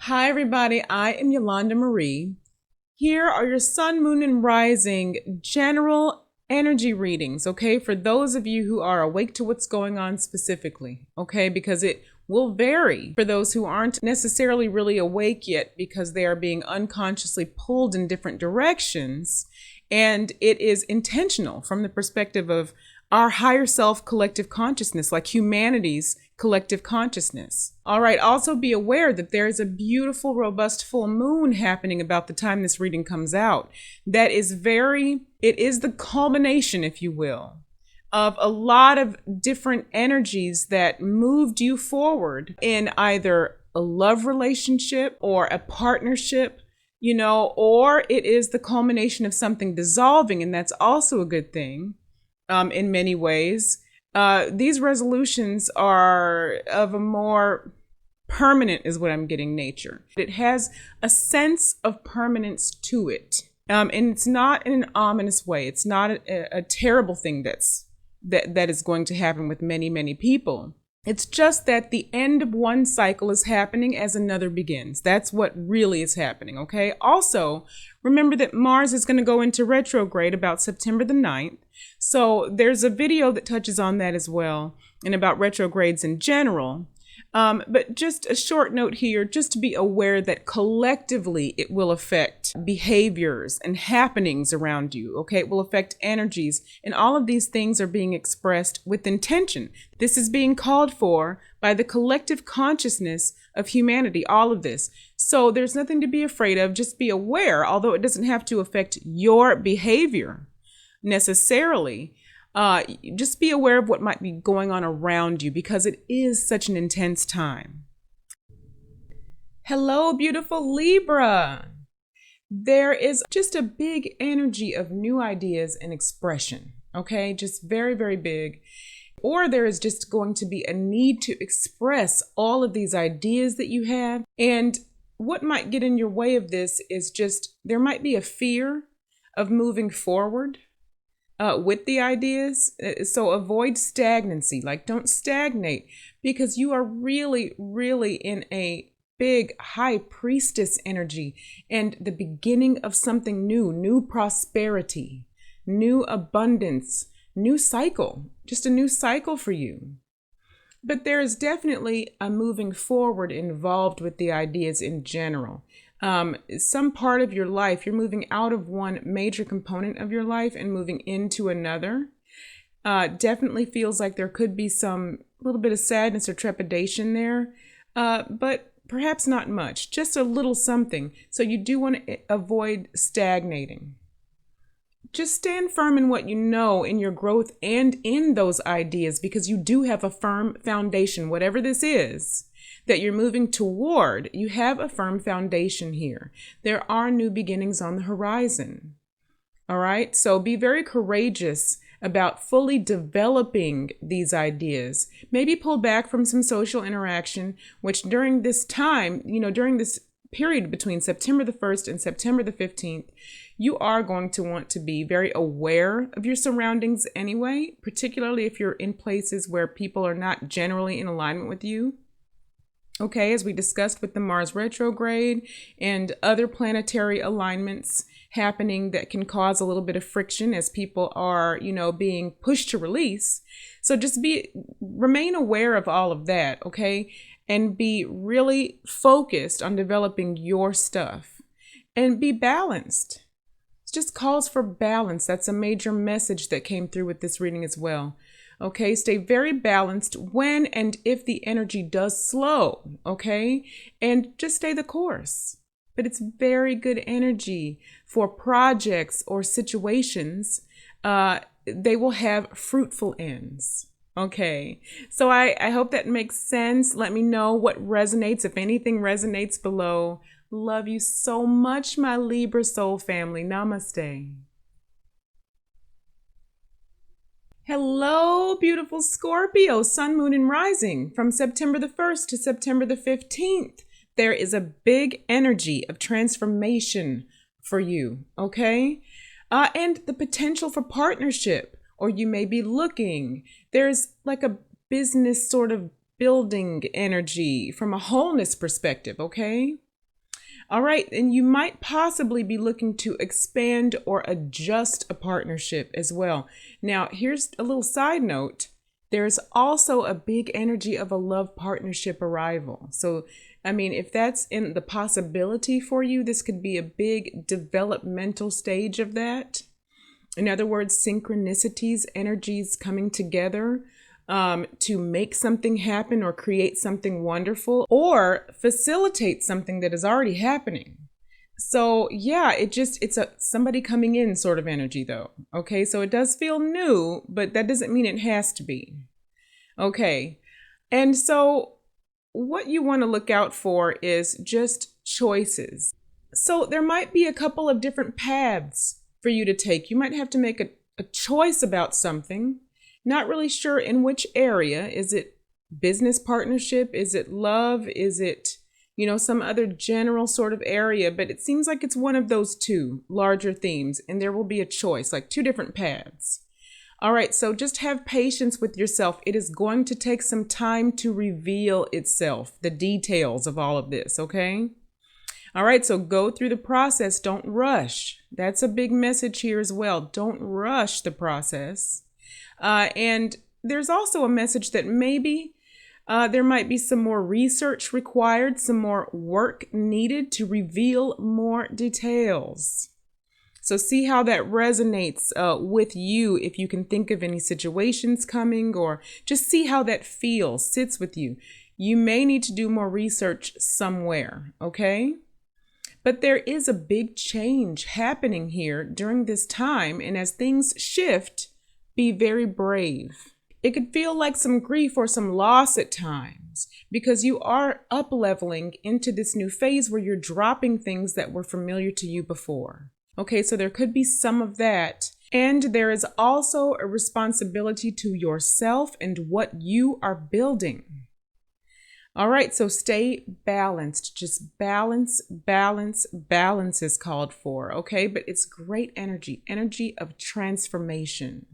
Hi, everybody. I am Yolanda Marie. Here are your sun, moon, and rising general energy readings, okay? For those of you who are awake to what's going on specifically, okay? Because it will vary for those who aren't necessarily really awake yet because they are being unconsciously pulled in different directions. And it is intentional from the perspective of our higher self collective consciousness, like humanity's collective consciousness. All right, also be aware that there is a beautiful, robust full moon happening about the time this reading comes out. That is it is the culmination, if you will, of a lot of different energies that moved you forward in either a love relationship or a partnership, or it is the culmination of something dissolving, and that's also a good thing. In many ways, these resolutions are of a more permanent, is what I'm getting, nature. It has a sense of permanence to it, and it's not in an ominous way. It's not a terrible thing that is going to happen with many people. It's just that the end of one cycle is happening as another begins. That's what really is happening, okay? Also, remember that Mars is going to go into retrograde about September the 9th. So there's a video that touches on that as well and about retrogrades in general. But just a short note here, just to be aware that collectively it will affect behaviors and happenings around you, okay? It will affect energies, and all of these things are being expressed with intention. This is being called for by the collective consciousness of humanity, all of this. So there's nothing to be afraid of, just be aware, although it doesn't have to affect your behavior necessarily. Just be aware of what might be going on around you because it is such an intense time. Hello, beautiful Libra. There is just a big energy of new ideas and expression, okay? Just very big. Or there is just going to be a need to express all of these ideas that you have. And what might get in your way of this is just there might be a fear of moving forward with the ideas. So avoid stagnancy, like don't stagnate, because you are really in a big high priestess energy and the beginning of something new prosperity, new abundance, new cycle, just a new cycle for you. But there is definitely a moving forward involved with the ideas in general. Some part of your life, you're moving out of one major component of your life and moving into another. Definitely feels like there could be some little bit of sadness or trepidation there, but perhaps not much, just a little something. So you do want to avoid stagnating. Just stand firm in what you know in your growth and in those ideas, because you do have a firm foundation, whatever this is that you're moving toward. You have a firm foundation here. There are new beginnings on the horizon. All right. So be very courageous about fully developing these ideas. Maybe pull back from some social interaction, which during this time, during this period between September the 1st and September the 15th, you are going to want to be very aware of your surroundings anyway, particularly if you're in places where people are not generally in alignment with you. Okay, as we discussed with the Mars retrograde and other planetary alignments happening that can cause a little bit of friction as people are, being pushed to release. So just remain aware of all of that, okay? And be really focused on developing your stuff and be balanced. It just calls for balance. That's a major message that came through with this reading as well. Okay, stay very balanced when and if the energy does slow, okay? And just stay the course. But it's very good energy for projects or situations. They will have fruitful ends. Okay, so I hope that makes sense. Let me know what resonates, if anything resonates below. Love you so much, my Libra soul family. Namaste. Hello, beautiful Scorpio, sun, moon, and rising. From September the 1st to September the 15th, there is a big energy of transformation for you, okay? And the potential for partnership, or you may be looking. There's like a business sort of building energy from a wholeness perspective, okay? All right, and you might possibly be looking to expand or adjust a partnership as well. Now, here's a little side note. There's also a big energy of a love partnership arrival. So, I mean, if that's in the possibility for you, this could be a big developmental stage of that. In other words, synchronicities, energies coming together to make something happen or create something wonderful or facilitate something that is already happening. So yeah, it's a somebody coming in sort of energy though. Okay, so it does feel new, but that doesn't mean it has to be. Okay, and so what you want to look out for is just choices. So there might be a couple of different paths for you to take. You might have to make a choice about something. Not really sure in which area. Is it business partnership? Is it love? Is it, some other general sort of area? But it seems like it's one of those two larger themes, and there will be a choice, like two different paths. All right, so just have patience with yourself. It is going to take some time to reveal itself, the details of all of this, okay? All right, so go through the process. Don't rush. That's a big message here as well. Don't rush the process. And there's also a message that maybe there might be some more research required, some more work needed to reveal more details. So see how that resonates with you, if you can think of any situations coming, or just see how that feels, sits with you. You may need to do more research somewhere, okay? But there is a big change happening here during this time, and as things shift, be very brave. It could feel like some grief or some loss at times because you are up-leveling into this new phase where you're dropping things that were familiar to you before. Okay, so there could be some of that. And there is also a responsibility to yourself and what you are building. All right, so stay balanced. Just balance, balance, balance is called for, okay? But it's great energy of transformation.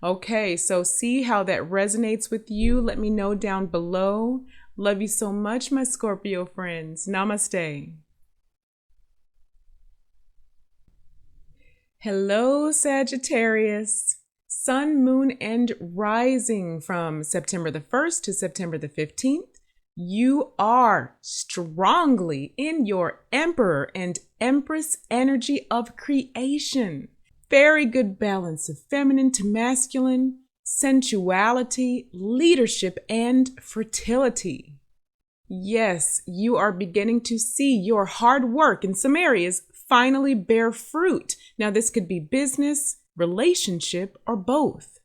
Okay, so see how that resonates with you. Let me know down below. Love you so much, my Scorpio friends. Namaste. Hello, Sagittarius. Sun, moon, and rising from September the 1st to September the 15th. You are strongly in your Emperor and Empress energy of creation. Very good balance of feminine to masculine, sensuality, leadership, and fertility. Yes, you are beginning to see your hard work in some areas finally bear fruit. Now, this could be business, relationship, or both.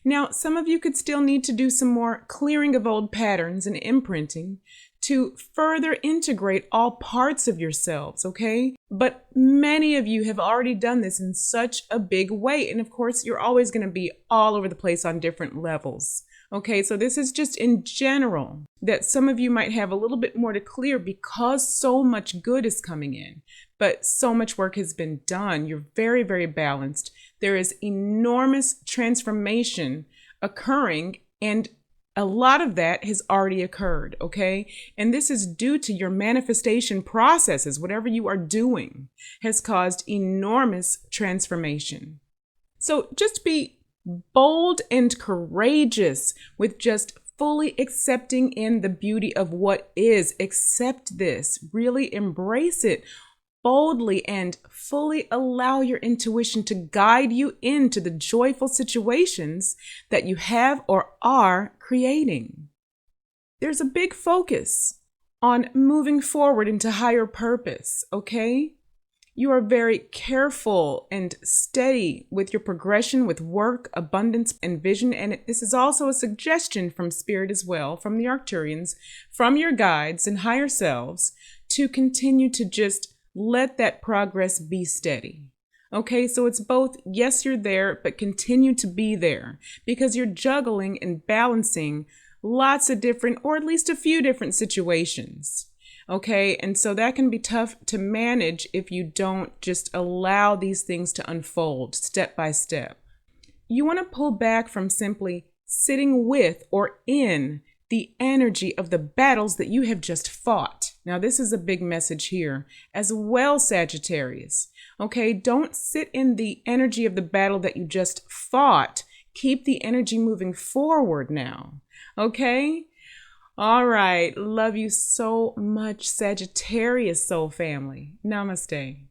Now, some of you could still need to do some more clearing of old patterns and imprinting to further integrate all parts of yourselves, okay? But many of you have already done this in such a big way. And of course, you're always going to be all over the place on different levels. Okay, so this is just in general that some of you might have a little bit more to clear because so much good is coming in, but so much work has been done. You're very, very balanced. There is enormous transformation occurring, and a lot of that has already occurred, okay? And this is due to your manifestation processes. Whatever you are doing has caused enormous transformation. So just be bold and courageous with just fully accepting in the beauty of what is. Accept this, really embrace it boldly, and fully allow your intuition to guide you into the joyful situations that you have or are creating. There's a big focus on moving forward into higher purpose, okay? You are very careful and steady with your progression with work, abundance, and vision. And this is also a suggestion from Spirit as well, from the Arcturians, from your guides and higher selves, to continue to just let that progress be steady. Okay, so it's both, yes, you're there, but continue to be there because you're juggling and balancing lots of different, or at least a few different situations. Okay, and so that can be tough to manage if you don't just allow these things to unfold step by step. You want to pull back from simply sitting with or in the energy of the battles that you have just fought. Now, this is a big message here as well, Sagittarius. Okay, don't sit in the energy of the battle that you just fought. Keep the energy moving forward now. Okay? All right. Love you so much, Sagittarius soul family. Namaste.